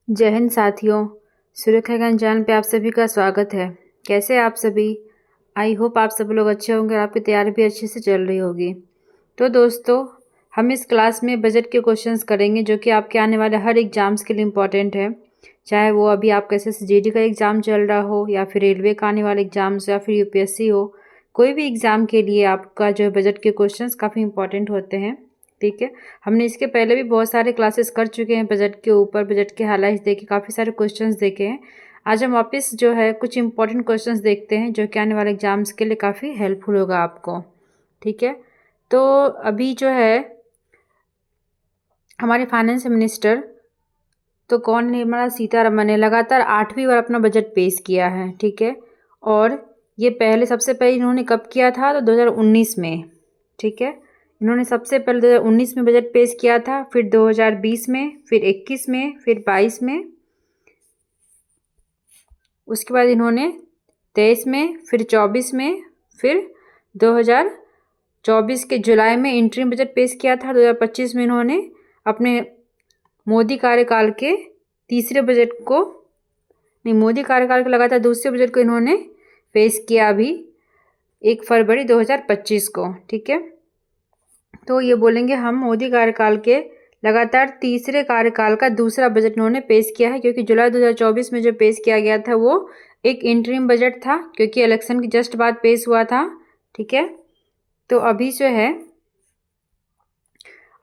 जय हिंद साथियों। सुरेखा ज्ञान चैनल पे आप सभी का स्वागत है। कैसे हैं आप सभी? आई होप आप सब लोग अच्छे होंगे और आपकी तैयारी भी अच्छे से चल रही होगी। तो दोस्तों, हम इस क्लास में बजट के क्वेश्चंस करेंगे जो कि आपके आने वाले हर एग्जाम्स के लिए इम्पॉर्टेंट है। चाहे वो अभी आपका SSGD का एग्ज़ाम चल रहा हो या फिर रेलवे का आने वाले एग्जाम्स या फिर UPSC हो, कोई भी एग्ज़ाम के लिए आपका जो है बजट के क्वेश्चंस काफ़ी इंपॉर्टेंट होते हैं। ठीक है, हमने इसके पहले भी बहुत सारे क्लासेस कर चुके हैं बजट के ऊपर, बजट के हाइलाइट्स देखे, काफ़ी सारे क्वेश्चंस देखे हैं। आज हम वापस जो है कुछ इंपॉर्टेंट क्वेश्चंस देखते हैं जो कि आने वाले एग्जाम्स के लिए काफ़ी हेल्पफुल होगा आपको। ठीक है, तो अभी जो है हमारे फाइनेंस मिनिस्टर तो कौन, निर्मला सीतारमन ने लगातार 8वीं बार अपना बजट पेश किया है। ठीक है, और ये पहले सबसे पहले इन्होंने कब किया था? तो 2019 में। ठीक है, इन्होंने सबसे पहले 2019 में बजट पेश किया था, फिर 2020 में, फिर 21 में, फिर 22 में, उसके बाद इन्होंने 23 में, फिर 24 में, फिर 2024 के जुलाई में इंटरिम बजट पेश किया था। 2025 में इन्होंने अपने मोदी कार्यकाल के तीसरे बजट को, नहीं, मोदी कार्यकाल के लगातार दूसरे बजट को इन्होंने पेश किया अभी 1 फरवरी 2025 को। ठीक है, तो ये बोलेंगे हम मोदी कार्यकाल के लगातार तीसरे कार्यकाल का दूसरा बजट इन्होंने पेश किया है, क्योंकि जुलाई 2024 में जो पेश किया गया था वो एक इंटरिम बजट था, क्योंकि इलेक्शन के जस्ट बाद पेश हुआ था। ठीक है, तो अभी जो है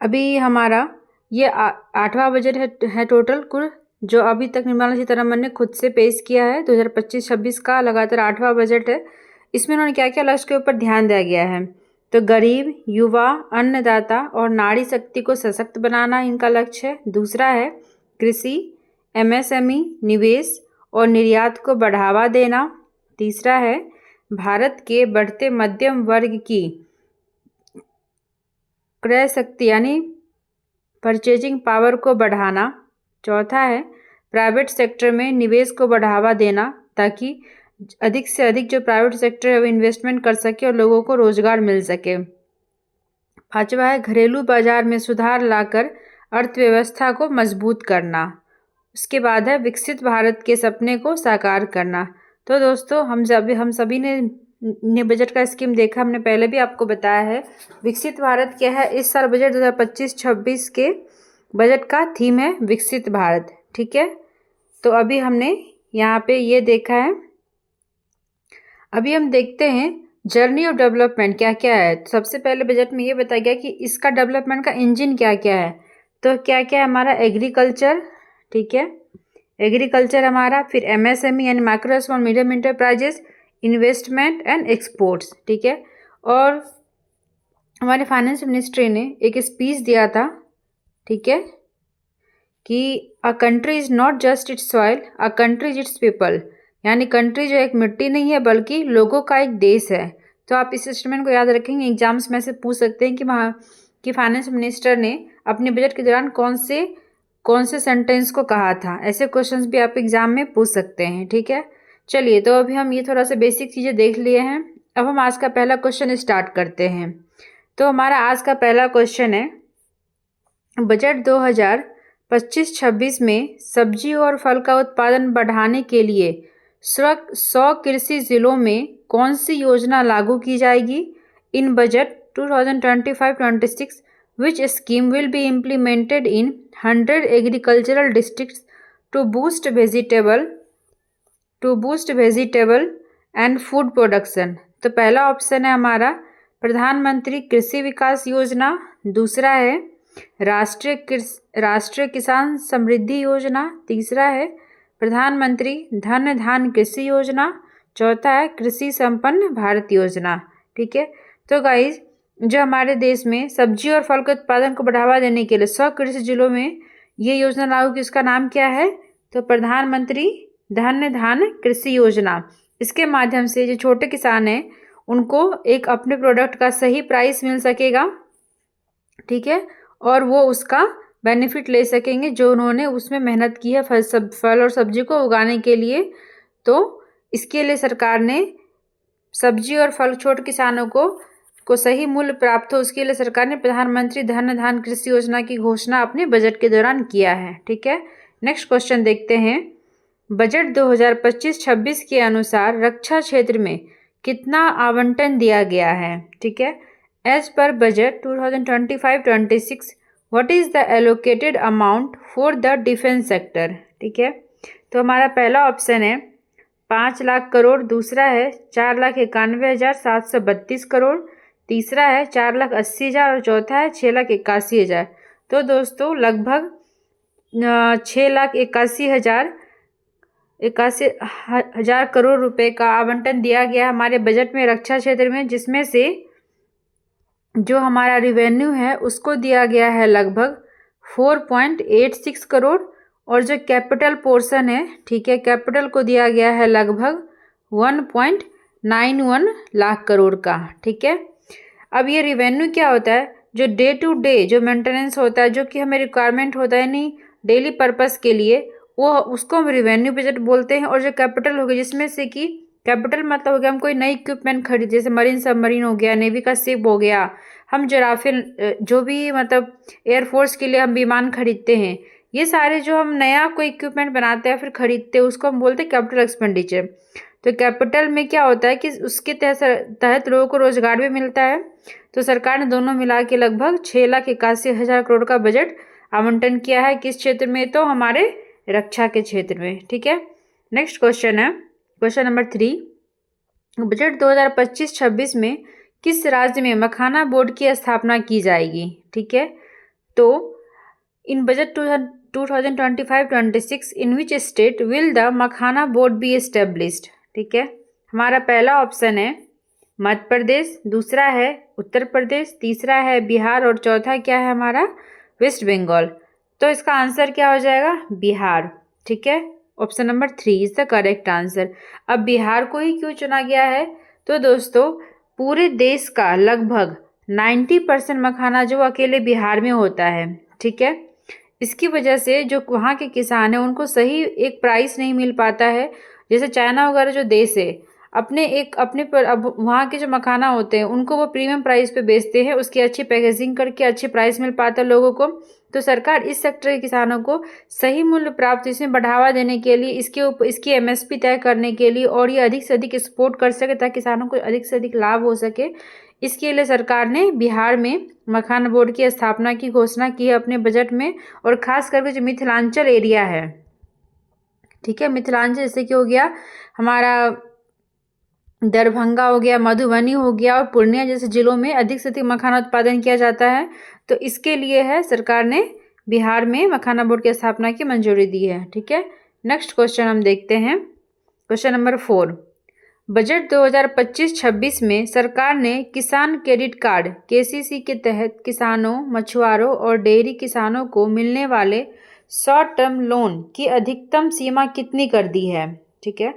अभी हमारा ये 8वां बजट है टोटल कुल, जो अभी तक निर्मला सीतारमन ने खुद से पेश किया है। 2025-26 का लगातार 8वां बजट है। इसमें उन्होंने क्या क्या लक्ष्य के ऊपर ध्यान दिया गया है? तो गरीब, युवा, अन्नदाता और नारी शक्ति को सशक्त बनाना इनका लक्ष्य है। दूसरा है कृषि, MSME, निवेश और निर्यात को बढ़ावा देना। तीसरा है भारत के बढ़ते मध्यम वर्ग की क्रय शक्ति यानी परचेजिंग पावर को बढ़ाना। चौथा है प्राइवेट सेक्टर में निवेश को बढ़ावा देना, ताकि अधिक से अधिक जो प्राइवेट सेक्टर है वो इन्वेस्टमेंट कर सके और लोगों को रोजगार मिल सके। पांचवा है घरेलू बाजार में सुधार लाकर अर्थव्यवस्था को मजबूत करना। उसके बाद है विकसित भारत के सपने को साकार करना। तो दोस्तों, हम सभी ने बजट का स्कीम देखा, हमने पहले भी आपको बताया है। विकसित भारत क्या है? इस साल बजट 2025-26 के बजट का थीम है विकसित भारत। ठीक है, तो अभी हमने यहाँ पे ये देखा है। अभी हम देखते हैं जर्नी ऑफ डेवलपमेंट क्या क्या है। तो सबसे पहले बजट में ये बताया गया कि इसका डेवलपमेंट का इंजन क्या क्या है। तो क्या क्या है हमारा? एग्रीकल्चर। ठीक है, एग्रीकल्चर हमारा, फिर MSME यानी micro small medium enterprises, investment and exports. ठीक है, और हमारे फाइनेंस मिनिस्ट्री ने एक स्पीच दिया था, ठीक है, कि a country is not just it's soil, a country is it's people, यानी कंट्री जो एक मिट्टी नहीं है बल्कि लोगों का एक देश है। तो आप इस स्टेटमेंट को याद रखेंगे, एग्जाम्स में से पूछ सकते हैं कि फाइनेंस मिनिस्टर ने अपने बजट के दौरान कौन से सेंटेंस को कहा था। ऐसे क्वेश्चंस भी आप एग्जाम में पूछ सकते हैं। ठीक है, चलिए, तो अभी हम ये थोड़ा सा बेसिक चीज़ें देख लिए हैं। अब हम आज का पहला क्वेश्चन स्टार्ट करते हैं। तो हमारा आज का पहला क्वेश्चन है, बजट 2025-26 में सब्जी और फल का उत्पादन बढ़ाने के लिए 100 कृषि जिलों में कौन सी योजना लागू की जाएगी? इन budget 2025-26 which scheme will be implemented in 100 agricultural districts to boost vegetable and food production? तो पहला ऑप्शन है हमारा प्रधानमंत्री कृषि विकास योजना। दूसरा है राष्ट्रीय किसान समृद्धि योजना। तीसरा है प्रधानमंत्री धन धान कृषि योजना। चौथा है कृषि संपन्न भारत योजना। ठीक है, तो गाइज, जो हमारे देश में सब्जी और फल के उत्पादन को बढ़ावा देने के लिए 100 कृषि जिलों में ये योजना लागू की, इसका नाम क्या है? तो प्रधानमंत्री धन धान कृषि योजना। इसके माध्यम से जो छोटे किसान हैं उनको एक अपने प्रोडक्ट का सही प्राइस मिल सकेगा। ठीक है, और वो उसका बेनिफिट ले सकेंगे जो उन्होंने उसमें मेहनत की है फल और सब्जी को उगाने के लिए। तो इसके लिए सरकार ने सब्जी और फल छोटे किसानों को सही मूल्य प्राप्त हो, उसके लिए सरकार ने प्रधानमंत्री धन धान कृषि योजना की घोषणा अपने बजट के दौरान किया है। ठीक है, नेक्स्ट क्वेश्चन देखते हैं। बजट 2025-26 के अनुसार रक्षा क्षेत्र में कितना आवंटन दिया गया है? ठीक है, एज पर budget 2025-26 what is the allocated amount for the defence sector? ठीक है, तो हमारा पहला ऑप्शन है 5 लाख करोड़, दूसरा है 4,91,732 करोड़, तीसरा है 4,80,000 और चौथा है 6,81,000। तो दोस्तों लगभग 6,81,000 करोड़ रुपए का आवंटन दिया गया हमारे बजट में रक्षा क्षेत्र में, जिसमें से जो हमारा रिवेन्यू है उसको दिया गया है लगभग 4.86 करोड़ और जो कैपिटल पोर्शन है, ठीक है, कैपिटल को दिया गया है लगभग 1.91 लाख करोड़ का। ठीक है, अब ये रिवेन्यू क्या होता है? जो डे टू डे जो मेंटेनेंस होता है, जो कि हमें रिक्वायरमेंट होता है नहीं डेली पर्पस के लिए, वो उसको हम रिवेन्यू बजट बोलते हैं। और जो कैपिटल हो गया, जिसमें से कि कैपिटल मतलब हो गया हम कोई नई इक्विपमेंट खरीद, जैसे मरीन सबमरीन हो गया, नेवी का शिप हो गया, हम जो राफेल जो भी मतलब एयरफोर्स के लिए हम विमान खरीदते हैं, ये सारे जो हम नया कोई इक्विपमेंट बनाते हैं फिर खरीदते हैं, उसको हम बोलते हैं कैपिटल एक्सपेंडिचर। तो कैपिटल में क्या होता है कि उसके तहत लोगों को रोजगार भी मिलता है। तो सरकार ने दोनों मिला के लगभग 6,81,000 करोड़ का बजट आवंटन किया है। किस क्षेत्र में? तो हमारे रक्षा के क्षेत्र में। ठीक है, नेक्स्ट क्वेश्चन है क्वेश्चन नंबर 3। बजट 2025-26 में किस राज्य में मखाना बोर्ड की स्थापना की जाएगी? ठीक है, तो in budget 2025-26 in which state will the makhana board be established? ठीक है, हमारा पहला ऑप्शन है मध्य प्रदेश, दूसरा है उत्तर प्रदेश, तीसरा है बिहार और चौथा क्या है हमारा वेस्ट बंगाल। तो इसका आंसर क्या हो जाएगा? बिहार। ठीक है, option number 3 is the correct answer. अब बिहार को ही क्यों चुना गया है? तो दोस्तों पूरे देश का लगभग 90% मखाना जो अकेले बिहार में होता है। ठीक है, इसकी वजह से जो वहाँ के किसान हैं उनको सही एक प्राइस नहीं मिल पाता है। जैसे चाइना वगैरह जो देश है अपने पर अब वहाँ के जो मखाना होते हैं उनको वो प्रीमियम प्राइस पे बेचते हैं, उसकी अच्छी पैकेजिंग करके अच्छी प्राइस मिल पाता है लोगों को। तो सरकार इस सेक्टर के किसानों को सही मूल्य प्राप्त, इसमें बढ़ावा देने के लिए इसकी एमएसपी तय करने के लिए और ये अधिक से अधिक एक्सपोर्ट कर सके ताकि किसानों को अधिक से अधिक लाभ हो सके, इसके लिए सरकार ने बिहार में मखाना बोर्ड की स्थापना की घोषणा की है अपने बजट में। और खास करके जो मिथिलांचल एरिया है, ठीक है, मिथिलांचल जैसे कि हो गया हमारा दरभंगा हो गया, मधुबनी हो गया और पूर्णिया जैसे जिलों में अधिक से अधिक मखाना उत्पादन किया जाता है। तो इसके लिए है सरकार ने बिहार में मखाना बोर्ड की स्थापना की मंजूरी दी है। ठीक है, नेक्स्ट क्वेश्चन हम देखते हैं क्वेश्चन नंबर 4। बजट 2025-26 में सरकार ने किसान क्रेडिट कार्ड केसीसी के तहत किसानों, मछुआरों और डेयरी किसानों को मिलने वाले शॉर्ट टर्म लोन की अधिकतम सीमा कितनी कर दी है? ठीक है,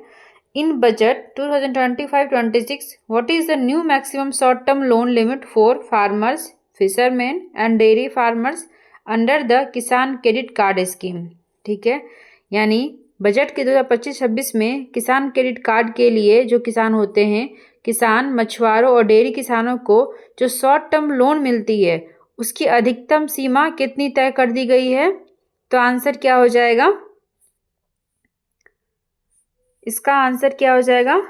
in budget 2025-26 what is the new maximum short term loan limit for farmers, fisherman and dairy farmers under the Kisan credit card scheme? ठीक है, यानी बजट के 2025-26 में किसान क्रेडिट कार्ड के लिए जो किसान होते हैं, किसान, मछुआरों और डेयरी किसानों को जो शॉर्ट टर्म लोन मिलती है उसकी अधिकतम सीमा कितनी तय कर दी गई है? तो आंसर क्या हो जाएगा? इसका आंसर क्या हो जाएगा?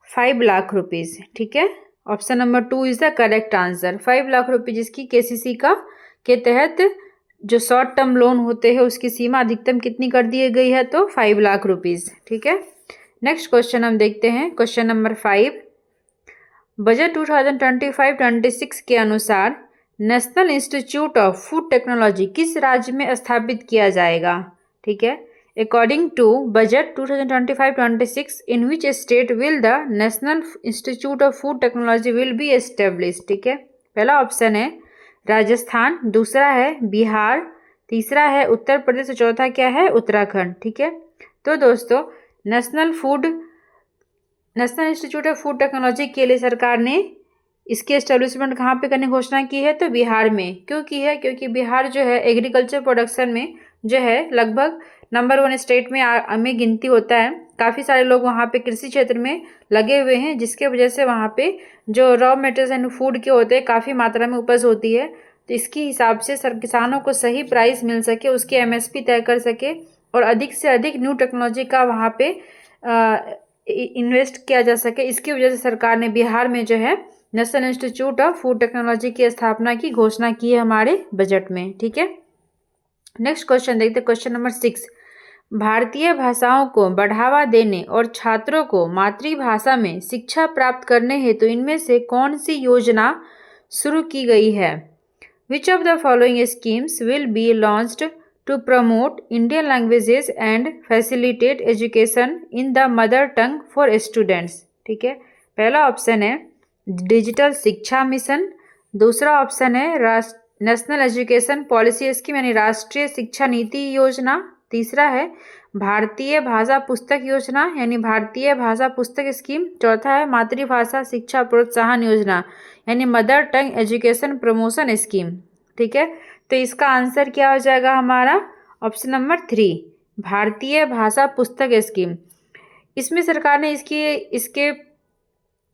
5 लाख रुपीज़। ठीक है, option number 2 is the correct answer. 5 lakh रुपये जिसकी केसीसी का के तहत जो शॉर्ट टर्म लोन होते हैं उसकी सीमा अधिकतम कितनी कर दी गई है? तो 5 लाख रुपीज़। ठीक है, नेक्स्ट क्वेश्चन हम देखते हैं क्वेश्चन नंबर 5। बजट 2025-26 के अनुसार national institute of food technology किस राज्य में स्थापित किया जाएगा? ठीक है, according to budget 2025-26 in which state will the national institute of food technology will be established? ठीक है, पहला ऑप्शन है राजस्थान, दूसरा है बिहार, तीसरा है उत्तर प्रदेश और चौथा क्या है? उत्तराखंड। ठीक है, तो दोस्तों national institute of food technology के लिए सरकार ने इसकी एस्टेब्लिशमेंट कहाँ पे करने की घोषणा की है? तो बिहार में। क्यों की है? क्योंकि बिहार जो है एग्रीकल्चर प्रोडक्शन में जो है लगभग नंबर 1 स्टेट में गिनती होता है। काफ़ी सारे लोग वहाँ पे कृषि क्षेत्र में लगे हुए हैं, जिसके वजह से वहाँ पे जो रॉ मटेरियल्स एंड फूड के होते हैं काफ़ी मात्रा में उपज होती है। तो इसके हिसाब से किसानों को सही प्राइस मिल सके, उसकी एमएसपी तय कर सके और अधिक से अधिक न्यू टेक्नोलॉजी का वहाँ पे इन्वेस्ट किया जा सके। इसकी वजह से सरकार ने बिहार में जो है national institute of food technology की स्थापना की घोषणा की है हमारे बजट में। ठीक है, नेक्स्ट क्वेश्चन देखते हैं, क्वेश्चन नंबर 6। भारतीय भाषाओं को बढ़ावा देने और छात्रों को मातृभाषा में शिक्षा प्राप्त करने हेतु इनमें से कौन सी योजना शुरू की गई है? Which of the following schemes will be launched to promote Indian languages and facilitate education in the mother tongue for students? ठीक है, पहला ऑप्शन है डिजिटल शिक्षा मिशन, दूसरा ऑप्शन है नेशनल एजुकेशन पॉलिसी स्कीम यानी राष्ट्रीय शिक्षा नीति योजना, तीसरा है भारतीय भाषा पुस्तक योजना यानी भारतीय भाषा पुस्तक स्कीम, चौथा है मातृभाषा शिक्षा प्रोत्साहन योजना यानी mother tongue education promotion scheme. ठीक है, तो इसका आंसर क्या हो जाएगा हमारा? ऑप्शन नंबर 3 भारतीय भाषा पुस्तक स्कीम। इसमें सरकार ने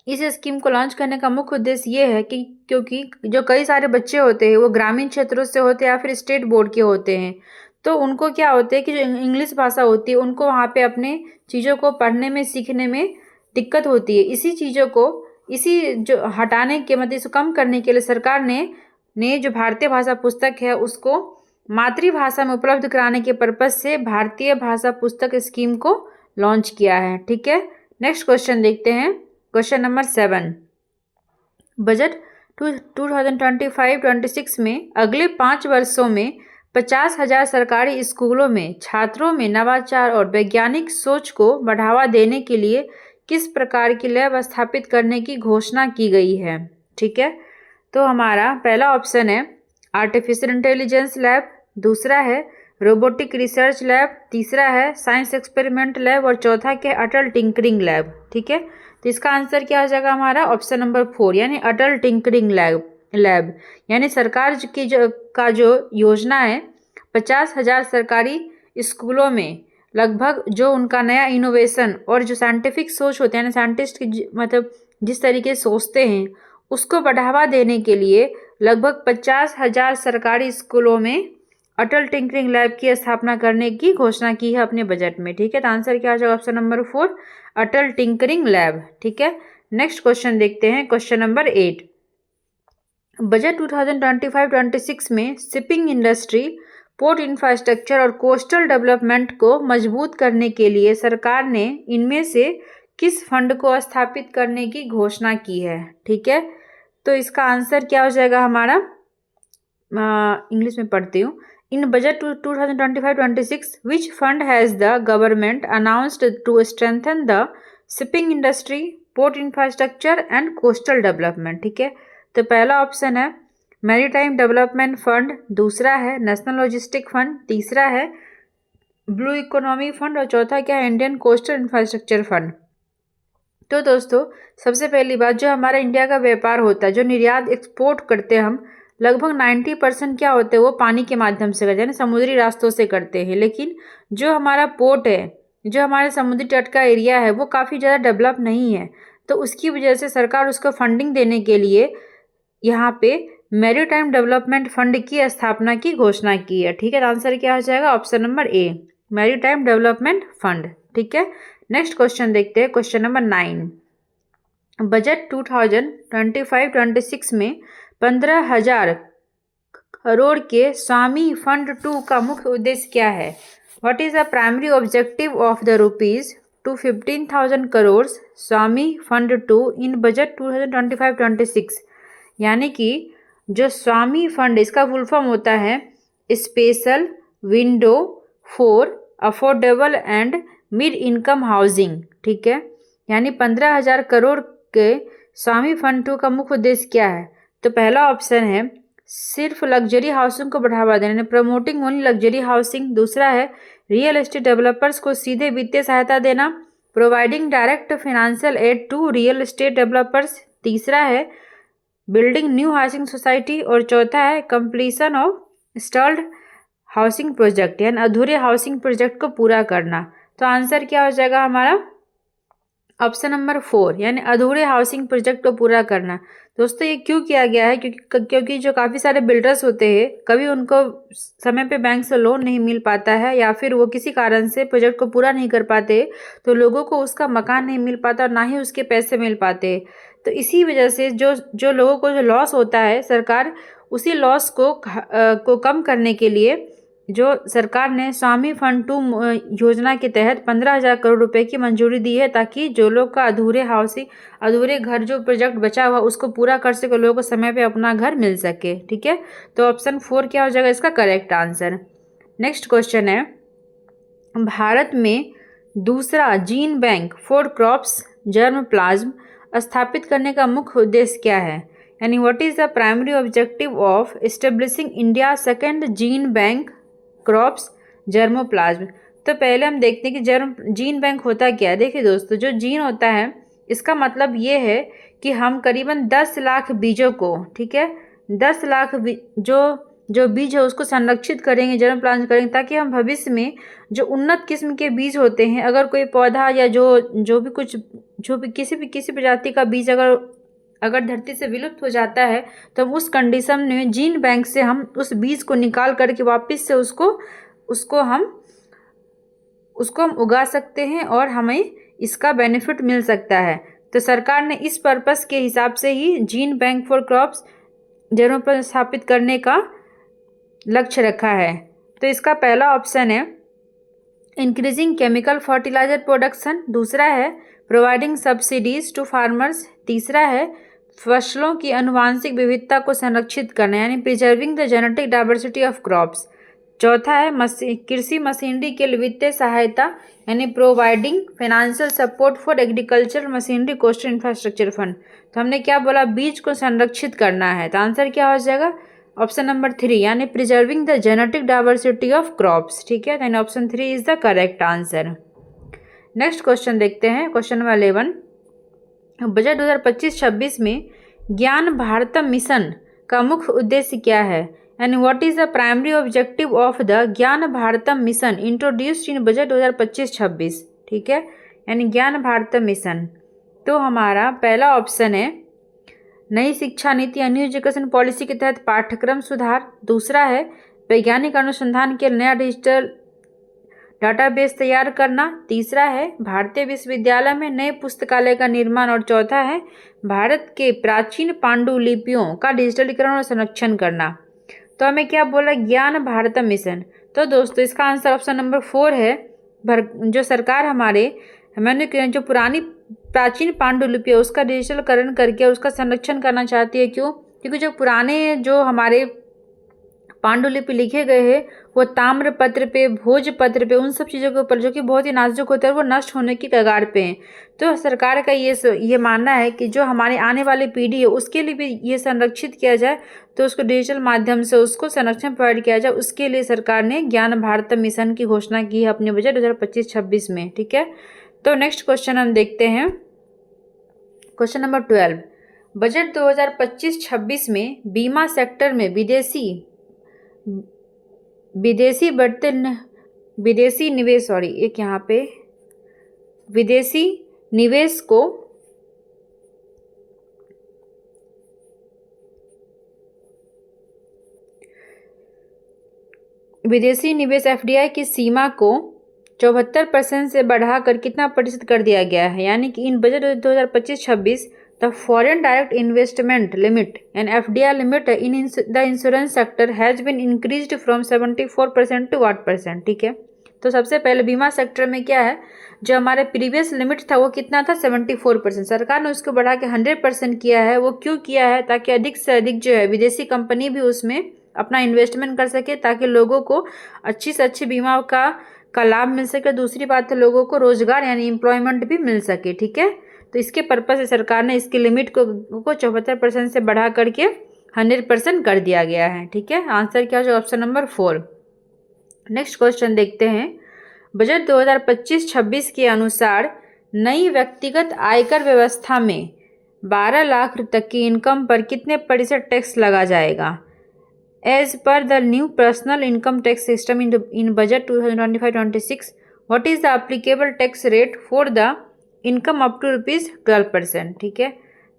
इस स्कीम को लॉन्च करने का मुख्य उद्देश्य ये है कि क्योंकि जो कई सारे बच्चे होते हैं वो ग्रामीण क्षेत्रों से होते हैं या फिर स्टेट बोर्ड के होते हैं, तो उनको क्या होता है कि जो इंग्लिश भाषा होती है उनको वहाँ पे अपने चीज़ों को पढ़ने में सीखने में दिक्कत होती है। इसी जो हटाने के मतलब इसको कम करने के लिए सरकार ने जो भारतीय भाषा पुस्तक है उसको मातृभाषा में उपलब्ध कराने के पर्पज से भारतीय भाषा पुस्तक स्कीम को लॉन्च किया है। ठीक है, नेक्स्ट क्वेश्चन देखते हैं, क्वेश्चन नंबर 7। बजट 2025-26 में अगले 5 वर्षों में 50,000 सरकारी स्कूलों में छात्रों में नवाचार और वैज्ञानिक सोच को बढ़ावा देने के लिए किस प्रकार की लैब स्थापित करने की घोषणा की गई है? ठीक है, तो हमारा पहला ऑप्शन है आर्टिफिशियल इंटेलिजेंस लैब, दूसरा है रोबोटिक रिसर्च लैब, तीसरा है साइंस एक्सपेरिमेंट लैब और चौथा क्या है अटल टिंकरिंग लैब। ठीक है, तो इसका आंसर क्या हो जाएगा हमारा? ऑप्शन नंबर 4 यानी अटल टिंकरिंग लैब यानी सरकार की जो योजना है 50,000 सरकारी स्कूलों में लगभग जो उनका नया इनोवेशन और जो साइंटिफिक सोच होते हैं यानी साइंटिस्ट की मतलब जिस तरीके से सोचते हैं उसको बढ़ावा देने के लिए लगभग 50,000 सरकारी स्कूलों में अटल टिंकरिंग लैब की स्थापना करने की घोषणा की है अपने बजट में। ठीक है, तो आंसर क्या हो जाएगा? ऑप्शन नंबर 4 अटल टिंकरिंग लैब। ठीक है, नेक्स्ट क्वेश्चन देखते हैं, क्वेश्चन नंबर 8। बजट 2025-26 में शिपिंग इंडस्ट्री, पोर्ट इंफ्रास्ट्रक्चर और कोस्टल डेवलपमेंट को मजबूत करने के लिए सरकार ने इनमें से किस फंड को स्थापित करने की घोषणा की है? ठीक है, तो इसका आंसर क्या हो जाएगा हमारा? इंग्लिश में पढ़ती हूँ। In budget 2025-26 which fund has the government announced to strengthen the shipping industry, port infrastructure and coastal development. ठीक है, तो पहला ऑप्शन है मैरीटाइम डेवलपमेंट फंड, दूसरा है नेशनल लॉजिस्टिक फंड, तीसरा है ब्लू इकोनॉमी फंड और चौथा क्या है इंडियन कोस्टल इंफ्रास्ट्रक्चर फंड। तो दोस्तों सबसे पहली बात, जो हमारा इंडिया का व्यापार होता है, जो निर्यात एक्सपोर्ट करते हैं हम, लगभग 90% क्या होते हैं वो पानी के माध्यम से करते हैं, समुद्री रास्तों से करते हैं। लेकिन जो हमारा पोर्ट है, जो हमारे समुद्री तट का एरिया है वो काफ़ी ज़्यादा डेवलप नहीं है, तो उसकी वजह से सरकार उसको फंडिंग देने के लिए यहाँ पे मैरीटाइम डेवलपमेंट फंड की स्थापना की घोषणा की है। ठीक है, आंसर क्या हो जाएगा? Option number A maritime development fund. ठीक है, नेक्स्ट क्वेश्चन देखते हैं, क्वेश्चन नंबर 9। बजट 2025-26 में 15,000 करोड़ के स्वामी फंड 2 का मुख्य उद्देश्य क्या है? What is the primary objective of the rupees 15,000 crore Swami fund 2 in budget 2025-26? यानी कि जो स्वामी फंड, इसका फुल फॉर्म होता है special window for affordable and mid income housing. ठीक है, यानी 15,000 करोड़ के स्वामी फंड 2 का मुख्य उद्देश्य क्या है? तो पहला ऑप्शन है सिर्फ लग्जरी हाउसिंग को बढ़ावा देना, प्रमोटिंग ओनली लग्जरी हाउसिंग, दूसरा है रियल एस्टेट डेवलपर्स को सीधे वित्तीय सहायता देना, providing direct financial aid to real estate developers, तीसरा है बिल्डिंग न्यू हाउसिंग सोसाइटी और चौथा है completion of stalled housing project यानी अधूरे हाउसिंग प्रोजेक्ट को पूरा करना। तो आंसर क्या हो जाएगा हमारा? ऑप्शन नंबर 4 यानी अधूरे हाउसिंग प्रोजेक्ट को पूरा करना। दोस्तों ये क्यों किया गया है? क्योंकि जो काफ़ी सारे बिल्डर्स होते हैं, कभी उनको समय पे बैंक से लोन नहीं मिल पाता है या फिर वो किसी कारण से प्रोजेक्ट को पूरा नहीं कर पाते, तो लोगों को उसका मकान नहीं मिल पाता और ना ही उसके पैसे मिल पाते। तो इसी वजह से जो जो लोगों को जो लॉस होता है, सरकार उसी लॉस को कम करने के लिए जो सरकार ने स्वामी फंड 2 योजना के तहत 15,000 करोड़ रुपए की मंजूरी दी है, ताकि जो लोग का अधूरे घर जो प्रोजेक्ट बचा हुआ उसको पूरा कर सके, लोगों को समय पे अपना घर मिल सके। ठीक है, तो ऑप्शन 4 क्या हो जाएगा इसका करेक्ट आंसर। नेक्स्ट क्वेश्चन है, भारत में दूसरा gene bank for crops germplasm स्थापित करने का मुख्य उद्देश्य क्या है? यानी what is the primary objective of establishing India second gene bank crops germplasm. तो पहले हम देखते हैं कि जीन बैंक होता क्या है। देखिए दोस्तों, जो जीन होता है इसका मतलब ये है कि हम करीबन 10 लाख बीजों को, ठीक है, 10 लाख जो बीज है उसको संरक्षित करेंगे, जर्मोप्लाज्म करेंगे, ताकि हम भविष्य में जो उन्नत किस्म के बीज होते हैं, अगर कोई पौधा या जो भी किसी प्रजाति का बीज अगर धरती से विलुप्त हो जाता है, तो हम उस कंडीशन में जीन बैंक से हम उस बीज को निकाल करके वापस से उसको हम उगा सकते हैं और हमें इसका बेनिफिट मिल सकता है। तो सरकार ने इस पर्पस के हिसाब से ही जीन बैंक फॉर क्रॉप्स जर्मोप्लाज्म स्थापित करने का लक्ष्य रखा है। तो इसका पहला ऑप्शन है इंक्रीजिंग केमिकल फर्टिलाइजर प्रोडक्शन, दूसरा है प्रोवाइडिंग सब्सिडीज टू फार्मर्स, तीसरा है फसलों की आनुवांशिक विविधता को संरक्षित करना यानी preserving the genetic diversity of crops, चौथा है कृषि मशीनरी के लिए वित्तीय सहायता यानी providing financial support for agriculture machinery coastal infrastructure fund. तो हमने क्या बोला, बीज को संरक्षित करना है, तो आंसर क्या हो जाएगा ऑप्शन नंबर 3 यानी preserving the genetic diversity of crops. ठीक है, यानी option 3 is the correct answer. Next question देखते हैं, क्वेश्चन नंबर 11, बजट 2025-26 में ज्ञान भारतम मिशन का मुख्य उद्देश्य क्या है? यानी what is the primary objective of the Gyan Bharatam mission introduced in budget 2025-26। ठीक है, यानी ज्ञान भारतम मिशन। तो हमारा पहला ऑप्शन है नई शिक्षा नीति या न्यू एजुकेशन पॉलिसी के तहत पाठ्यक्रम सुधार, दूसरा है वैज्ञानिक अनुसंधान के नया डिजिटल डाटाबेस तैयार करना, तीसरा है भारतीय विश्वविद्यालय में नए पुस्तकालय का निर्माण और चौथा है भारत के प्राचीन पांडुलिपियों का डिजिटलीकरण और संरक्षण करना। तो हमें क्या बोला, ज्ञान भारतम मिशन। तो दोस्तों इसका आंसर ऑप्शन नंबर 4 है। जो सरकार मैंने जो पुरानी प्राचीन पांडुलिपि है उसका डिजिटलीकरण करके उसका संरक्षण करना चाहती है। क्यों? क्योंकि जो पुराने जो हमारे पांडुलिपि लिखे गए हैं वो ताम्रपत्र पे, भोजपत्र पे, उन सब चीज़ों के ऊपर जो कि बहुत ही नाजुक होता है वो नष्ट होने की कगार पे हैं। तो सरकार का ये मानना है कि जो हमारे आने वाली पीढ़ी है उसके लिए भी ये संरक्षित किया जाए, तो उसको डिजिटल माध्यम से उसको संरक्षण प्रोवाइड किया जाए। उसके लिए सरकार ने ज्ञान भारत मिशन की घोषणा की है अपने बजट 2025-26 में। ठीक है, तो नेक्स्ट क्वेश्चन हम देखते हैं, क्वेश्चन नंबर 12, बजट 2025-26 में बीमा सेक्टर में विदेशी निवेश FDI की सीमा को 74% से बढ़ाकर कितना प्रतिशत कर दिया गया है? यानी कि in budget 2025-26 the foreign direct investment limit and FDI limit in the insurance sector has been increased from 74% to 8%। ठीक है, तो सबसे पहले बीमा सेक्टर में क्या है, जो हमारे प्रीवियस लिमिट था वो कितना था 74%, सरकार ने उसको बढ़ा के 100% किया है। वो क्यों किया है? ताकि अधिक से अधिक जो है विदेशी कंपनी भी उसमें अपना इन्वेस्टमेंट कर सके, ताकि लोगों को अच्छी से अच्छी बीमा का लाभ मिल सके। दूसरी बात है लोगों को रोजगार यानी एम्प्लॉयमेंट भी मिल सके। ठीक है, तो इसके पर्पज से सरकार ने इसकी लिमिट को 74% से बढ़ा करके 100% कर दिया गया है। ठीक है, आंसर क्या हो, ऑप्शन नंबर 4। नेक्स्ट क्वेश्चन देखते हैं, बजट 2025-26 के अनुसार नई व्यक्तिगत आयकर व्यवस्था में 12 लाख तक की इनकम पर कितने प्रतिशत टैक्स लगा जाएगा? As per the new personal income tax system in budget 2025-26, what is the applicable tax rate for the income up to ₹12%? ठीक है,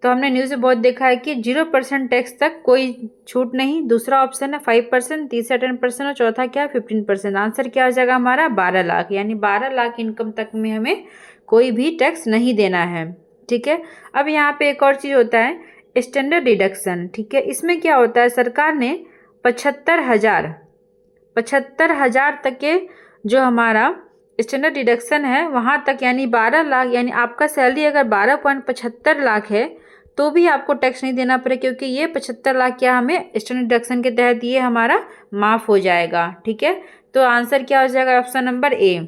तो हमने न्यूज़ में बहुत देखा है कि 0% टैक्स तक कोई छूट नहीं। दूसरा ऑप्शन है 5%, तीसरा 10% और चौथा क्या है 15%। आंसर क्या हो जाएगा हमारा 12 लाख, यानी 12 लाख इनकम तक में हमें कोई भी टैक्स नहीं देना है। ठीक है। अब यहाँ पे एक और चीज़ होता है स्टैंडर्ड डिडक्शन। ठीक है, इसमें क्या होता है, सरकार ने 75,000 तक के जो हमारा स्टैंडर्ड डिडक्शन है वहाँ तक, यानी 12 लाख, यानी आपका सैलरी अगर 12.75 लाख है तो भी आपको टैक्स नहीं देना पड़े, क्योंकि ये 75 लाख क्या हमें स्टैंडर्ड डिडक्शन के तहत ये हमारा माफ़ हो जाएगा। ठीक है, तो आंसर क्या हो जाएगा ऑप्शन नंबर ए।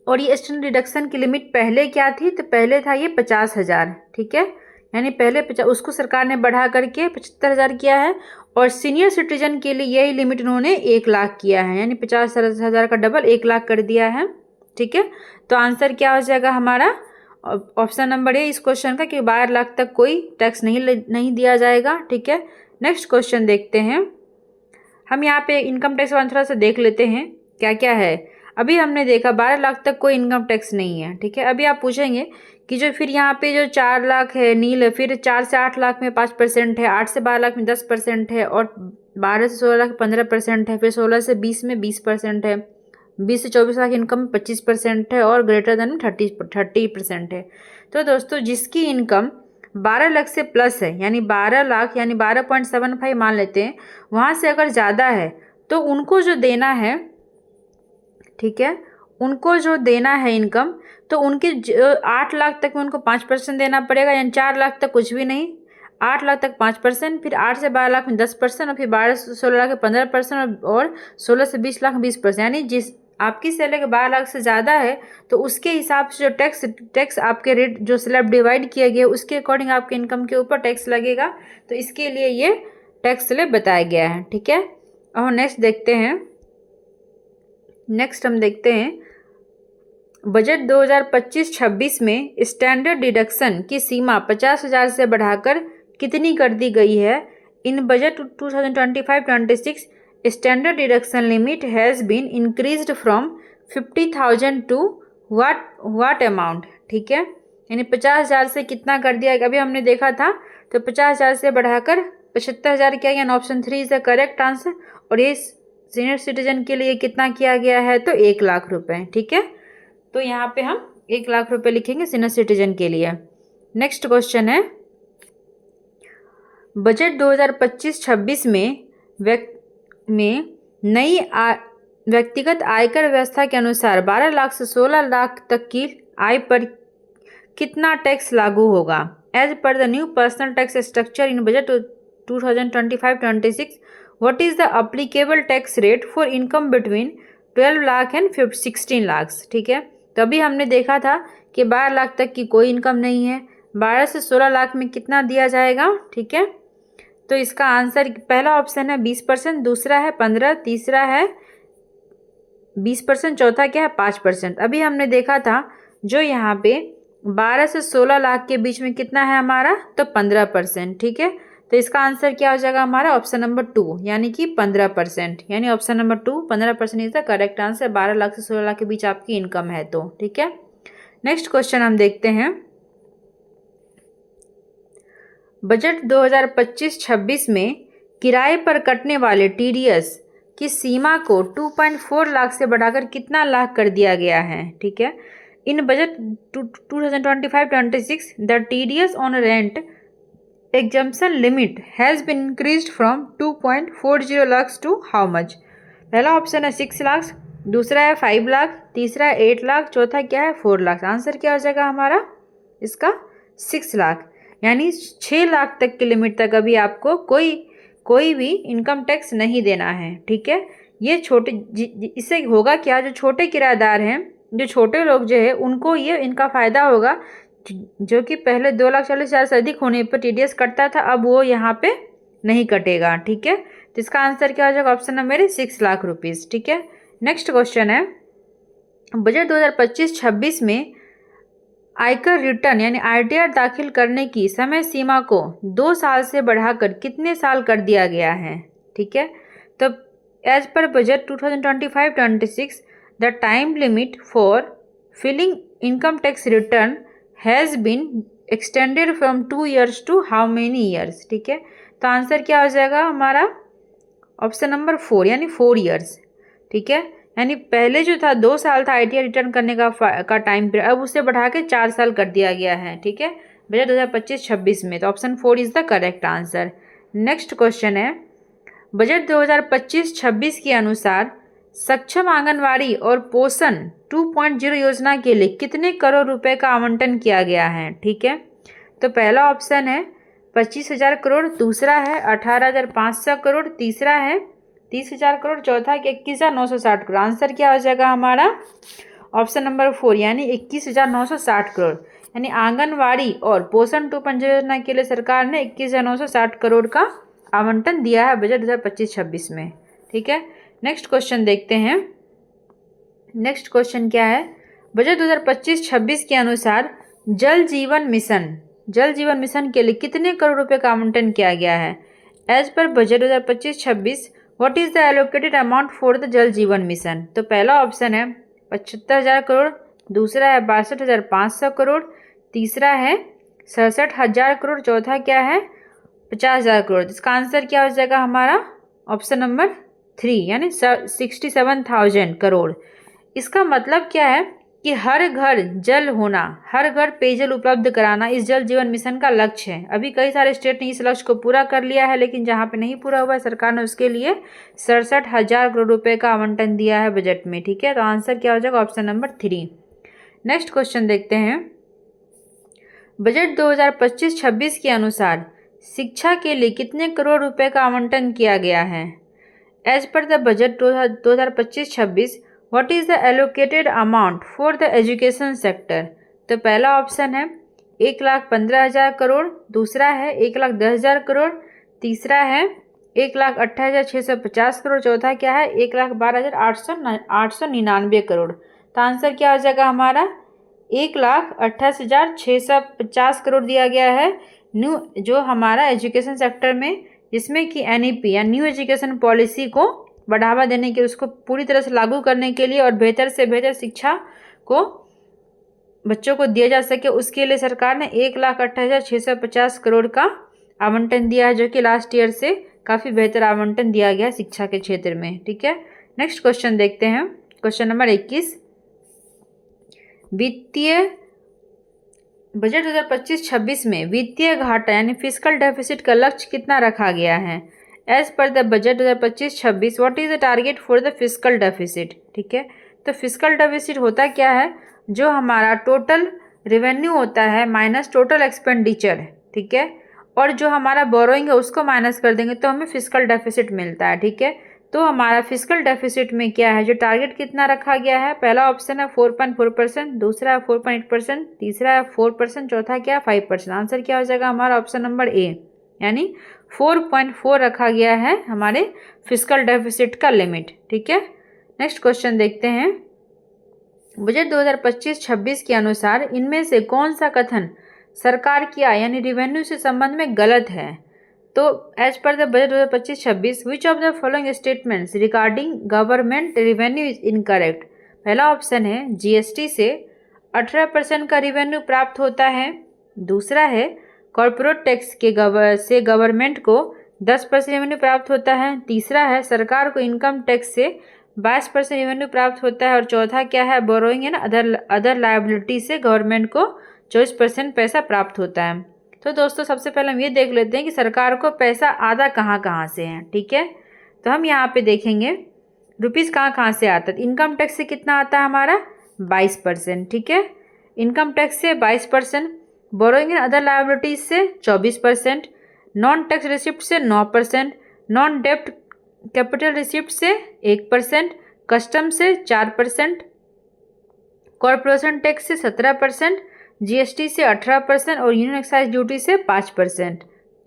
और ये स्टैंडर्ड डिडक्शन की लिमिट पहले क्या थी, तो पहले था ये 50,000। ठीक है, यानी पहले उसको सरकार ने बढ़ा करके 75,000 किया है, और सीनियर सिटीजन के लिए यही लिमिट उन्होंने 1 लाख किया है, यानी 50,000 का डबल 1 लाख कर दिया है। ठीक है, तो आंसर क्या हो जाएगा हमारा ऑप्शन नंबर ए इस क्वेश्चन का, कि 12 लाख तक कोई टैक्स नहीं दिया जाएगा। ठीक है, नेक्स्ट क्वेश्चन देखते हैं। हम यहाँ पे इनकम टैक्स वाला थोड़ा सा देख लेते हैं क्या क्या है। अभी हमने देखा 12 लाख तक कोई इनकम टैक्स नहीं है। ठीक है, अभी आप पूछेंगे कि जो फिर यहाँ पे जो 4 लाख है नील है, फिर 4 से 8 लाख में 5% है, 8 से 12 लाख में 10% है, और 12 से 16 लाख 15% है, फिर 16 से 20 में 20% है, 20 से 24 लाख इनकम में 25% है, और ग्रेटर देन 30% है। तो दोस्तों जिसकी इनकम 12 लाख से प्लस है, यानी 12 लाख यानी 12.75 मान लेते हैं, वहाँ से अगर ज़्यादा है तो उनको जो देना है, ठीक है, उनको जो देना है इनकम, तो उनके 8 लाख तक में उनको 5% देना पड़ेगा, यानी 4 लाख तक कुछ भी नहीं, 8 लाख तक 5%, फिर 8 से 12 लाख में 10%, और फिर 12 से 16 लाख में 15%, और 16 से 20 लाख में 20%। यानी जिस आपकी सैलरी 12 लाख से ज़्यादा है तो उसके हिसाब से जो टैक्स आपके रेट जो स्लैब डिवाइड किया गया है उसके अकॉर्डिंग आपके इनकम के ऊपर टैक्स लगेगा। तो इसके लिए ये टैक्स स्लैब बताया गया है। ठीक है, और नेक्स्ट देखते हैं। नेक्स्ट हम देखते हैं बजट 2025-26 में स्टैंडर्ड डिडक्शन की सीमा 50,000 से बढ़ाकर कितनी कर दी गई है। In budget 2025-26 standard deduction limit has been increased from 50,000 to what amount. ठीक है, यानी 50,000 से कितना कर दिया, अभी हमने देखा था, तो 50,000 से बढ़ाकर 75,000 किया गया, option 3 is the correct answer. और ये सीनियर सिटीजन के लिए कितना किया गया है, तो 1 लाख रुपए। ठीक है, तो यहाँ पे हम 1 लाख रुपए लिखेंगे सीनियर सिटीजन के लिए। नेक्स्ट क्वेश्चन है बजट 2025-26 में नई व्यक्तिगत आयकर व्यवस्था के अनुसार 12 लाख से 16 लाख तक की आय पर कितना टैक्स लागू होगा। एज पर the new personal tax structure in budget 2025-26 what is the applicable tax rate for income between 12 lakh and 16 lakh. ठीक है, तो अभी हमने देखा था कि 12 लाख तक की कोई इनकम नहीं है, 12 से 16 लाख में कितना दिया जाएगा। ठीक है, तो इसका आंसर पहला ऑप्शन है 20%, दूसरा है 15%, तीसरा है 20%, चौथा क्या है 5%। अभी हमने देखा था जो यहाँ पे 12 से 16 लाख के बीच में कितना है हमारा, तो 15%। ठीक है, तो इसका आंसर क्या हो जाएगा हमारा ऑप्शन नंबर 2, यानी कि 15%, यानी option number 2 15% is the correct answer. 12 lakh से 16 लाख के बीच आपकी इनकम है तो। ठीक है, नेक्स्ट क्वेश्चन हम देखते हैं। बजट 2025-26 में किराए पर कटने वाले TDS की सीमा को 2.4 लाख से बढ़ाकर कितना लाख कर दिया गया है। ठीक है, in budget 2025-26 the TDS on rent exemption limit has been increased from 2.40 lakh to how much. पहला ऑप्शन है 6 लाख, दूसरा है 5 लाख, तीसरा है 8 लाख, चौथा क्या है 4 लाख। आंसर क्या हो जाएगा हमारा इसका 6 लाख, यानी 6 लाख तक की लिमिट तक अभी आपको कोई भी इनकम टैक्स नहीं देना है। ठीक है, ये छोटे इससे होगा क्या, जो छोटे किराएदार हैं, जो छोटे लोग जो है उनको ये इनका फ़ायदा होगा, जो कि पहले 2,40,000 से अधिक होने पर TDS कटता था, अब वो यहाँ पे नहीं कटेगा। ठीक है, तो इसका आंसर क्या हो जाएगा ऑप्शन नंबर 6 लाख रुपीज़। ठीक है, नेक्स्ट क्वेश्चन है बजट 2025-26 में आयकर रिटर्न यानी ITR दाखिल करने की समय सीमा को 2 साल से बढ़ाकर कितने साल कर दिया गया है। ठीक है, तो एज पर budget 2025-26 the time limit for filing income tax return has been extended from 2 years to how many years, ठीक है। तो आंसर क्या हो जाएगा हमारा ऑप्शन नंबर 4 यानी 4 ईयर्स, ठीक है। यानी पहले जो था 2 साल था ITR रिटर्न करने का टाइम पीरियड, अब उसे बढ़ा के 4 साल कर दिया गया है, ठीक है, बजट 2025-26 में। तो option 4 is the correct answer. Next question है, बजट 2025-26 के अनुसार सक्षम आंगनवाड़ी और पोषण 2.0 योजना के लिए कितने करोड़ रुपए का आवंटन किया गया है, ठीक है। तो पहला ऑप्शन है 25,000 करोड़, दूसरा है 18,500 करोड़, तीसरा है 30,000 करोड़, चौथा है 21,960 करोड़। आंसर क्या हो जाएगा हमारा ऑप्शन नंबर 4 यानी 21,960 करोड़। यानी आंगनवाड़ी और पोषण 2.0 योजना के लिए सरकार ने 21,960 करोड़ का आवंटन दिया है बजट 2025-26 में, ठीक है। नेक्स्ट क्वेश्चन देखते हैं। नेक्स्ट क्वेश्चन क्या है, बजट 2025-26 के अनुसार जल जीवन मिशन के लिए कितने करोड़ रुपए का आवंटन किया गया है। एज पर budget 2025-26 what is the allocated amount for the Jal Jeevan mission. तो पहला ऑप्शन है 75,000 करोड़, दूसरा है 62,500 करोड़, तीसरा है 67,000 करोड़, चौथा क्या है 50,000 करोड़। इसका आंसर क्या हो जाएगा हमारा ऑप्शन नंबर 3 यानी 67,000 करोड़। इसका मतलब क्या है कि हर घर जल होना, हर घर पेयजल उपलब्ध कराना इस जल जीवन मिशन का लक्ष्य है। अभी कई सारे स्टेट ने इस लक्ष्य को पूरा कर लिया है, लेकिन जहाँ पे नहीं पूरा हुआ है सरकार ने उसके लिए 67,000 करोड़ रुपए का आवंटन दिया है बजट में, ठीक है। तो आंसर क्या हो जाएगा ऑप्शन नंबर 3। नेक्स्ट क्वेश्चन देखते हैं, बजट 2025-26 के अनुसार शिक्षा के लिए कितने करोड़ रुपए का आवंटन किया गया है। एज पर the budget 2025-26 what is the allocated amount for the education sector. तो पहला ऑप्शन है 1,15,000 करोड़, दूसरा है 1,10,000 करोड़, तीसरा है 1,28,650 करोड़, चौथा क्या है 1,12,899 करोड़। तो आंसर क्या हो जाएगा हमारा 1,28,650 करोड़ दिया गया है न्यू जो हमारा एजुकेशन सेक्टर में, जिसमें कि NEP या न्यू एजुकेशन पॉलिसी को बढ़ावा देने के, उसको पूरी तरह से लागू करने के लिए और बेहतर से बेहतर शिक्षा को बच्चों को दिया जा सके, उसके लिए सरकार ने 1,28,650 करोड़ का आवंटन दिया है, जो कि लास्ट ईयर से काफ़ी बेहतर आवंटन दिया गया शिक्षा के क्षेत्र में, ठीक है। नेक्स्ट क्वेश्चन देखते हैं, क्वेश्चन नंबर 21, वित्तीय बजट 2025-26 में वित्तीय घाटा यानी फिस्कल डेफिसिट का लक्ष्य कितना रखा गया है। एज पर the budget 2025-26 what is the target for the fiscal deficit, ठीक है। तो फिस्कल डेफिसिट होता क्या है, जो हमारा टोटल रेवेन्यू होता है माइनस टोटल एक्सपेंडिचर, ठीक है, और जो हमारा बोरोइंग है उसको माइनस कर देंगे तो हमें फिस्कल डेफिसिट मिलता है, ठीक है। तो हमारा फिस्कल डेफिसिट में क्या है, जो टारगेट कितना रखा गया है, पहला ऑप्शन है 4.4%, दूसरा है 4.8%, तीसरा है 4%, चौथा क्या 5%। आंसर क्या हो जाएगा हमारा ऑप्शन नंबर ए यानी 4.4 रखा गया है हमारे फिस्कल डेफिसिट का लिमिट, ठीक है। नेक्स्ट क्वेश्चन देखते हैं, बजट 2025-26 के अनुसार इनमें से कौन सा कथन सरकार की आय यानी रिवेन्यू से संबंध में गलत है। तो एज पर the budget 2025-26 which of the following statements regarding government revenue is incorrect. पहला ऑप्शन है GST से 18% का रिवेन्यू प्राप्त होता है, दूसरा है कॉर्पोरेट टैक्स से गवर्नमेंट को 10% रेवेन्यू प्राप्त होता है, तीसरा है सरकार को इनकम टैक्स से 22% रेवेन्यू प्राप्त होता है, और चौथा क्या है बोरोइंग एंड अदर लायबिलिटी से गवर्नमेंट को 24% पैसा प्राप्त होता है। तो दोस्तों सबसे पहले हम ये देख लेते हैं कि सरकार को पैसा आधा कहाँ कहाँ से है, ठीक है। तो हम यहाँ पे देखेंगे रुपीज़ कहाँ कहाँ से आता है। इनकम टैक्स से कितना आता है हमारा 22%, ठीक है, इनकम टैक्स से 22%, बोरोइंग एंड अदर लायबिलिटीज से 24%, नॉन टैक्स रिसिप्ट से 9%, नॉन डेप्ट कैपिटल रिसिप्ट से 1%, कस्टम से 4%, कॉर्पोरेशन टैक्स से 17%, GST से 18% और यूनियन एक्साइज ड्यूटी से 5%,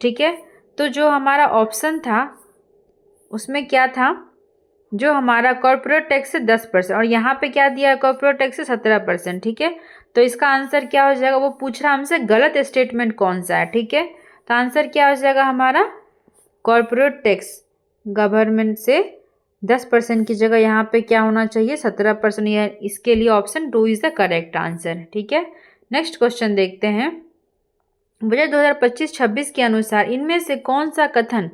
ठीक है। तो जो हमारा ऑप्शन था उसमें क्या था, जो हमारा कॉर्पोरेट टैक्स से 10% और यहाँ पे क्या दिया है कॉर्पोरेट टैक्स से 17%, ठीक है। तो इसका आंसर क्या हो जाएगा, वो पूछ रहा हमसे गलत स्टेटमेंट कौन सा है, ठीक है। तो आंसर क्या हो जाएगा हमारा कॉर्पोरेट टैक्स गवर्नमेंट से 10% की जगह यहाँ पे क्या होना चाहिए 17%, या इसके लिए option 2 is the correct answer, ठीक है। नेक्स्ट क्वेश्चन देखते हैं, बजट 2025-26 के अनुसार इनमें से कौन सा कथन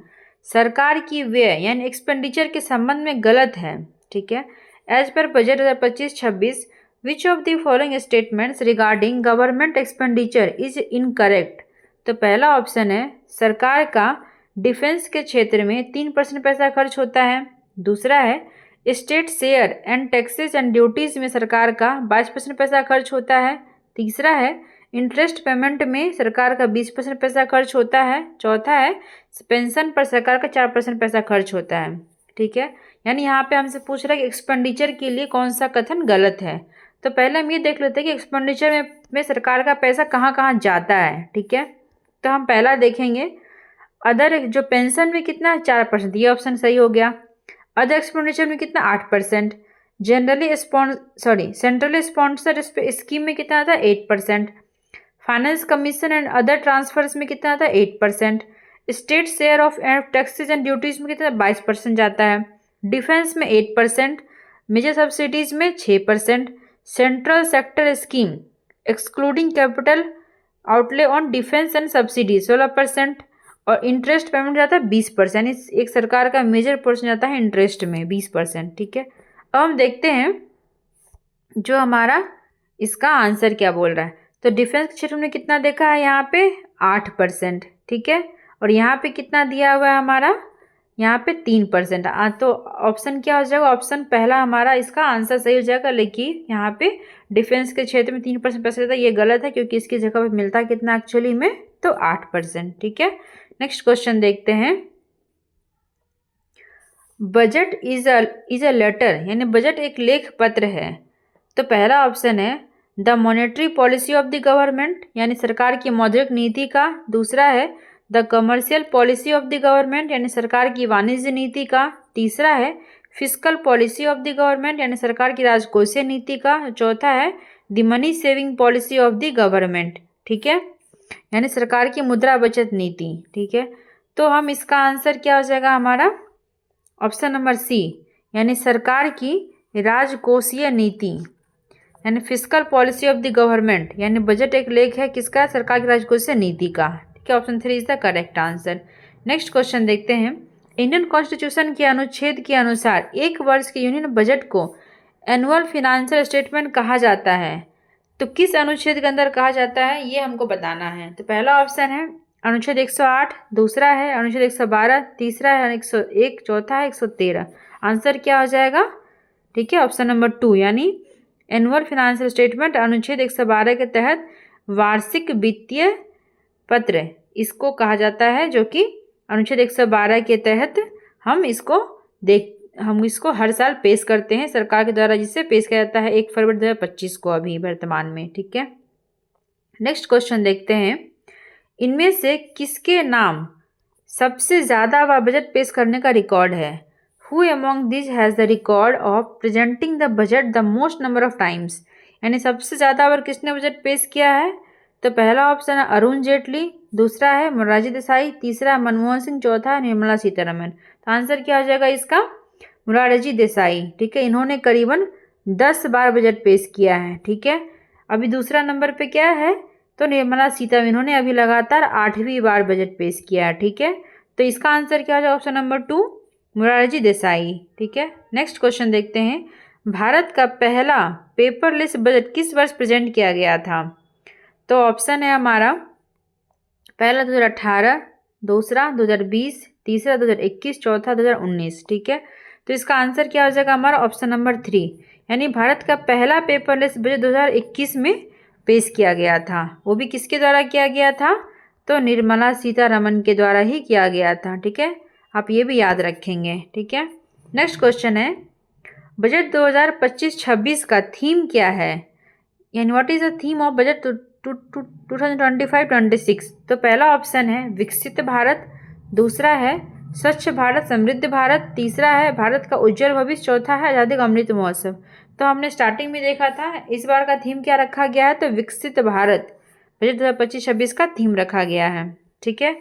सरकार की व्यय यानी एक्सपेंडिचर के संबंध में गलत है? ठीक है, एज पर budget 2025-26 which of the following statements regarding government expenditure is incorrect? तो पहला ऑप्शन है सरकार का डिफेंस के क्षेत्र में 3% पैसा खर्च होता है। दूसरा है state share and taxes and duties में सरकार का 22% पैसा खर्च होता है। तीसरा है इंटरेस्ट पेमेंट में सरकार का 20% पैसा खर्च होता है। चौथा है पेंशन पर सरकार का 4% पैसा खर्च होता है। ठीक है, यानी यहाँ पे हमसे पूछ रहा है कि एक्सपेंडिचर के लिए कौन सा कथन गलत है। तो पहले हम ये देख लेते हैं कि एक्सपेंडिचर में सरकार का पैसा कहाँ कहाँ जाता है। ठीक है, तो हम पहला देखेंगे अदर जो पेंशन में कितना 4%, ये ऑप्शन सही हो गया। अदर एक्सपेंडिचर में कितना 8%। सेंट्रली स्पॉन्सर्ड स्कीम में कितना आता है 8%। Finance commission and other transfers में कितना आता है 8%। State share of taxes and duties में कितना 22% जाता है। डिफेंस में 8%। मेजर सब्सिडीज में 6%। Central sector scheme excluding capital outlay on defence and subsidy 16%। और इंटरेस्ट पेमेंट जाता है 20%, यानी एक सरकार का मेजर पोर्शन जाता है इंटरेस्ट में 20%। ठीक है, अब हम देखते हैं जो हमारा इसका आंसर क्या बोल रहा है। तो डिफेंस क्षेत्र में कितना देखा है यहाँ पे 8%। ठीक है, और यहाँ पे कितना दिया हुआ है हमारा यहाँ पे 3%। तो ऑप्शन क्या हो जाएगा, ऑप्शन पहला हमारा इसका आंसर सही हो जाएगा। लेकिन यहाँ पे डिफेंस के क्षेत्र में 3% पैसा देता है, ये गलत है क्योंकि इसकी जगह पे मिलता है कितना एक्चुअली में, तो 8%। ठीक है, नेक्स्ट क्वेश्चन देखते हैं। बजट इज अ लेटर, यानी बजट एक लेख पत्र है। तो पहला ऑप्शन है the monetary policy of the government, यानी सरकार की मौद्रिक नीति का। दूसरा है the commercial policy of the government, यानी सरकार की वाणिज्य नीति का। तीसरा है fiscal policy of the government, यानी सरकार की राजकोषीय नीति का। चौथा है the money saving policy of the government. ठीक है, यानी सरकार की मुद्रा बचत नीति। ठीक है, तो हम इसका आंसर क्या हो जाएगा हमारा ऑप्शन नंबर सी, यानी सरकार की राजकोषीय नीति, यानी fiscal policy of the government, यानी बजट एक लेख है किसका, सरकार की राजकोषीय नीति का। ठीक है, option 3 is the correct answer. Next question देखते हैं। इंडियन कॉन्स्टिट्यूशन के अनुच्छेद के अनुसार एक वर्ष के यूनियन बजट को एनुअल फिनेंशियल स्टेटमेंट कहा जाता है। तो किस अनुच्छेद के अंदर कहा जाता है ये हमको बताना है। तो पहला ऑप्शन है अनुच्छेद 108, दूसरा है अनुच्छेद 112, तीसरा है 101, चौथा है 113। आंसर क्या हो जाएगा, ठीक है, ऑप्शन नंबर 2, यानी एनुअल फिनेंशियल स्टेटमेंट अनुच्छेद 112 के तहत वार्षिक वित्तीय पत्र इसको कहा जाता है, जो कि अनुच्छेद 112 के तहत हम इसको हर साल पेश करते हैं सरकार के द्वारा, जिससे पेश किया जाता है 1 फरवरी 2025 को अभी वर्तमान में। ठीक है, नेक्स्ट क्वेश्चन देखते हैं। इनमें से किसके नाम सबसे ज़्यादा बार बजट पेश करने का रिकॉर्ड है? Who among this has the record of presenting the budget the most number of times, यानी सबसे ज़्यादा बार किसने बजट पेश किया है? तो पहला ऑप्शन है अरुण जेटली, दूसरा है मोरारजी देसाई, तीसरा है मनमोहन सिंह, चौथा है निर्मला सीतारमण। तो आंसर क्या हो जाएगा इसका, मोरारजी देसाई। ठीक है, इन्होंने करीबन 10 बार बजट पेश किया है। ठीक है, अभी दूसरा नंबर पे क्या है, तो निर्मला सीतारमण, इन्होंने अभी लगातार 8वीं बार बजट पेश किया है। ठीक है, तो इसका आंसर क्या हो जाएगा, ऑप्शन नंबर 2 मोरारजी देसाई। ठीक है, नेक्स्ट क्वेश्चन देखते हैं। भारत का पहला पेपरलेस बजट किस वर्ष प्रेजेंट किया गया था? तो ऑप्शन है हमारा पहला 2018, दूसरा 2020, तीसरा 2021, चौथा 2019। ठीक है, तो इसका आंसर क्या हो जाएगा हमारा ऑप्शन नंबर 3, यानी भारत का पहला पेपरलेस बजट 2021 में पेश किया गया था। वो भी किसके द्वारा किया गया था, तो निर्मला सीतारमण के द्वारा ही किया गया था। ठीक है, आप ये भी याद रखेंगे। ठीक है, नेक्स्ट क्वेश्चन है बजट 2025-26 का थीम क्या है, यानी what is the theme of budget 2025-26? तो पहला ऑप्शन है विकसित भारत, दूसरा है स्वच्छ भारत समृद्ध भारत, तीसरा है भारत का उज्जवल भविष्य, चौथा है आज़ादी का अमृत महोत्सव। तो हमने स्टार्टिंग में देखा था इस बार का थीम क्या रखा गया है, तो विकसित भारत बजट 2025-26 का थीम रखा गया है। ठीक है,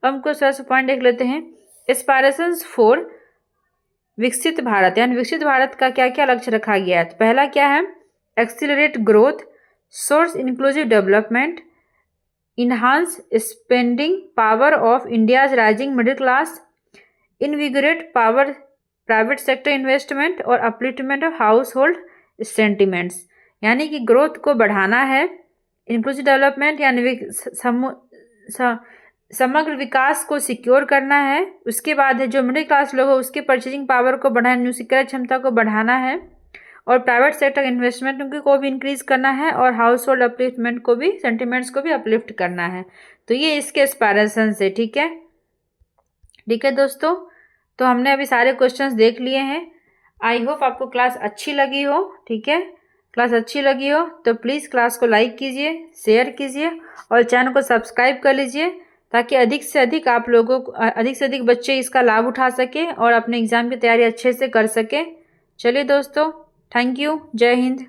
अब हमको फर्स्ट पॉइंट देख लेते हैं। एस्पायरेशंस फॉर विकसित भारत, यानी विकसित भारत का क्या क्या लक्ष्य रखा गया है? तो पहला क्या है, accelerate growth, source inclusive development, enhance spending power of India's rising middle class, invigorate private sector investment और upliftment of household sentiments। यानी कि ग्रोथ को बढ़ाना है, इंक्लूसिव डेवलपमेंट यानी समग्र विकास को सिक्योर करना है। उसके बाद है जो मिडिल क्लास लोग हैं उसके परचेजिंग पावर को बढ़ाना, न्यूज क्रय क्षमता को बढ़ाना है और प्राइवेट सेक्टर इन्वेस्टमेंट को भी इंक्रीज करना है और हाउस होल्ड अपलिफ्टमेंट को भी, सेंटिमेंट्स को भी अपलिफ्ट करना है। तो ये इसके एस्पायरेशन से, ठीक है दोस्तों। तो हमने अभी सारे क्वेश्चंस देख लिए हैं। आई होप आपको क्लास अच्छी लगी हो, ठीक है। क्लास अच्छी लगी हो तो प्लीज़ क्लास को लाइक कीजिए, शेयर कीजिए और चैनल को सब्सक्राइब कर लीजिए ताकि अधिक से अधिक बच्चे इसका लाभ उठा सकें और अपने एग्ज़ाम की तैयारी अच्छे से कर सकें। चलिए दोस्तों, थैंक यू, जय हिंद।